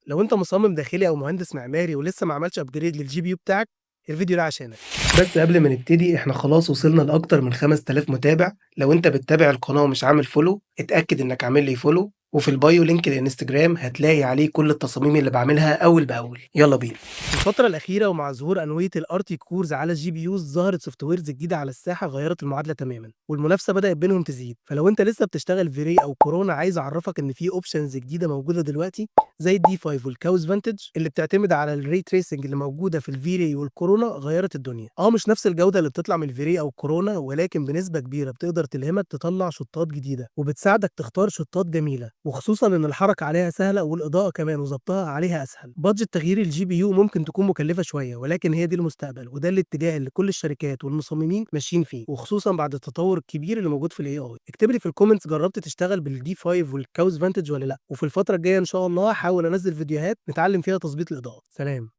لو انت مصمم داخلي او مهندس معماري ولسه ما عملتش ابجريد للجي بي يو بتاعك، الفيديو ده عشانك. بس قبل ما نبتدي احنا خلاص وصلنا لاكتر من 5000 متابع. لو انت بتتابع القناه ومش عامل فولو اتاكد انك عامل لي فولو، وفي البايو لينك الانستجرام هتلاقي عليه كل التصاميم اللي بعملها اول باول. يلا بينا. في الفترة الأخيرة ومع ظهور أنوية الارتي كورز على الجي بي يوز، ظهرت سوفت ويرز جديدة على الساحة غيرت المعادلة تماما، والمنافسة بدأت بينهم تزيد. فلو أنت لسه بتشتغل فيري أو كورونا، عايز أعرفك إن في أوبشنز جديدة موجودة دلوقتي، زي الدي 5 والكاوز فانتج اللي بتعتمد على الري تريسنج اللي موجودة في الفيري والكورونا. غيرت الدنيا. مش نفس الجودة اللي بتطلع من الفيري أو الكورونا، ولكن بنسبة كبيرة بتقدر تلهمك تطلع شطات جديدة، وبتساعدك تختار شطات جميلة، وخصوصا إن الحركة عليها سهلة والإضاءة كمان وظبطها عليها أسهل. بادجت تغيير الجي بي يو ممكن تكون مكلفة شوية، ولكن هي دي المستقبل، وده الاتجاه اللي كل الشركات والمصممين ماشيين فيه، وخصوصا بعد التطور الكبير اللي موجود في الاي اي. اكتب لي في الكومنتس، جربت تشتغل بالدي 5 والكاوز فانتج ولا لا؟ وفي الفترة الجاية ان شاء الله هحاول انزل فيديوهات نتعلم فيها تظبيط الإضاءة. سلام.